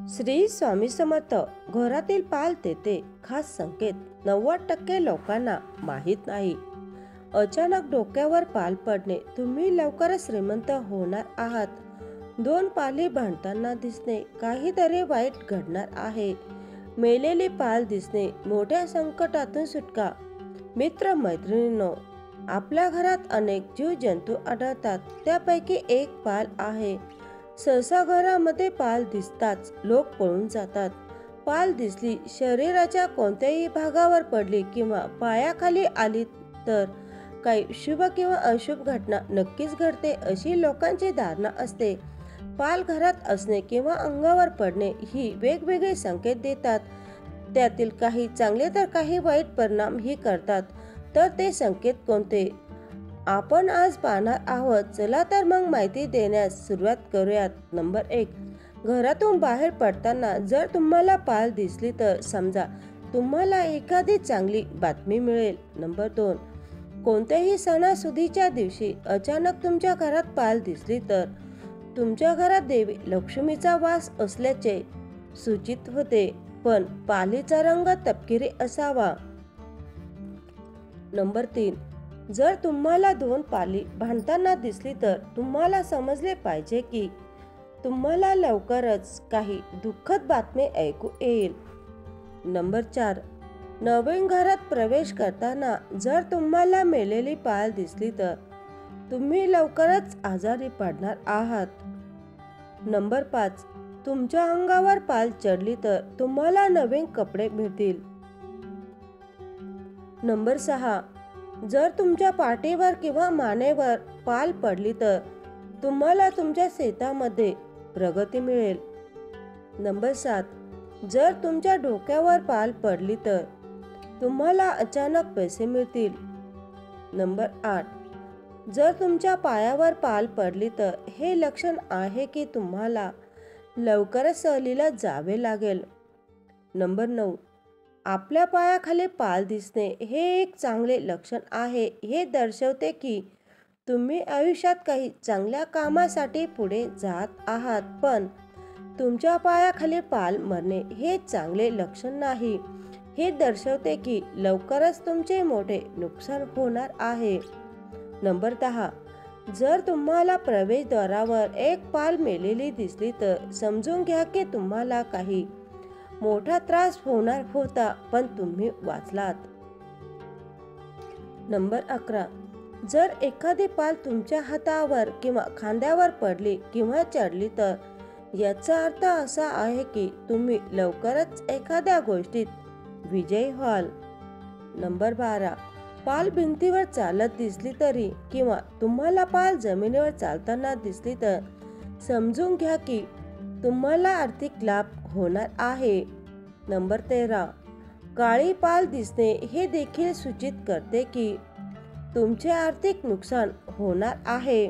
श्री स्वामी समर्थ. घरातील पाल तेथे खास संकेत 90% लोकांना माहीत नाही. अचानक डोक्यावर पाल पडणे, तुम्ही लवकरच श्रीमंत होणार आहात. दोन पाली भांडताना दिसणे, काहीतरी वाईट घडणार आहे. मेलेली पाल दिसणे, मोठ्या संकटातून सुटका. मित्र मैत्रिणींनो, आपल्या घरात अनेक जीवजंतू आढळतात, त्यापैकी एक पाल आहे. सहसा घरामध्ये पाल दिसताच लोक पळून जातात. पाल दिसली, शरीराच्या कोणत्याही भागावर पडली किंवा पायाखाली आली तर काही शुभ किंवा अशुभ घटना नक्कीच घडते, अशी लोकांची धारणा असते. पाल घरात असणे किंवा अंगावर पडणे ही वेगवेगळे संकेत देतात. त्यातील काही चांगले तर काही वाईट परिणाम ही करतात. तर ते संकेत कोणते आपण आज पाहणार आहोत. चला तर मग माहिती देण्यास सुरुवात करूयात. नंबर 1. घरातून बाहेर पडताना जर तुम्हाला पाल दिसली तर समजा तुम्हाला एखादी चांगली बातमी मिळेल. नंबर 2. कोणत्याही सणासुदीच्या दिवशी अचानक तुमच्या घरात पाल दिसली तर तुमच्या घरात देवी लक्ष्मीचा वास असल्याचे सूचित होते, पण पालीचा रंग तपकिरी असावा. नंबर 3. जर तुम्हाला दोन पाली भांडताना दिसली तर तुम्हाला समजले पाहिजे की तुम्हाला लवकरच काही दुःखद बातमी ऐकू येईल. नंबर 4. नवीन घरात प्रवेश करताना जर तुम्हाला मेलेली पाल दिसली तर तुम्ही लवकरच आजारी पडणार आहात. नंबर 5. तुमच्या अंगावर पाल चढली तर तुम्हाला नवीन कपडे मिळतील. नंबर 6. जर तुमच्या पाठीवर किंवा मानेवर पाल पडली तर तुम्हाला तुमच्या शेतामध्ये प्रगती मिळेल. नंबर 7. जर तुमच्या डोक्यावर पाल पडली तर तुम्हाला अचानक पैसे मिळतील. नंबर 8. जर तुमच्या पायावर पाल पडली तर हे लक्षण आहे की तुम्हाला लवकरच सहलीला जावे लागेल. नंबर 9. आपल्या पायाखाली पाल दिसणे हे एक चांगले लक्षण आहे. हे दर्शवते की तुम्ही आयुष्यात काही चांगल्या कामासाठी पुढे जात आहात, पण तुमच्या पायाखाली पाल मरणे हे चांगले लक्षण नाही. हे दर्शवते की लवकरच तुमचे मोठे नुकसान होणार आहे. नंबर 10. जर तुम्हाला प्रवेशद्वारावर एक पाल मेलेली दिसली तर समजून घ्या की तुम्हाला काही मोठा त्रास होणार होता, पण तुम्ही वाचलात. नंबर 11. जर एखादी पाल तुमच्या हातावर किंवा खांद्यावर पडली किंवा चढली तर याचा अर्थ असा आहे की तुम्ही लवकरच एखाद्या गोष्टीत विजयी व्हाल. नंबर 12. पाल भिंतीवर चालत दिसली तरी किंवा तुम्हाला पाल जमिनीवर चालताना दिसली तर समजून घ्या की तुम्हाला आर्थिक लाभ होणार आहे. नंबर 13. काळी पाल दिसणे हे देखील सूचित करते की तुमचे आर्थिक नुकसान होणार आहे.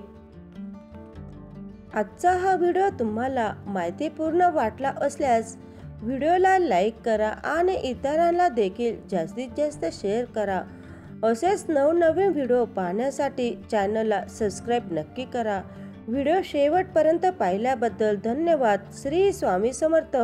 आजचा हा व्हिडिओ तुम्हाला माहितीपूर्ण वाटला असल्यास व्हिडिओला लाईक करा आणि इतरांना देखील जास्तीत जास्त शेअर करा. असेच नवनवीन व्हिडिओ पाहण्यासाठी चॅनलला सबस्क्राईब नक्की करा. व्हिडिओ शेवटपर्यंत पाहिल्याबद्दल धन्यवाद. श्री स्वामी समर्थ.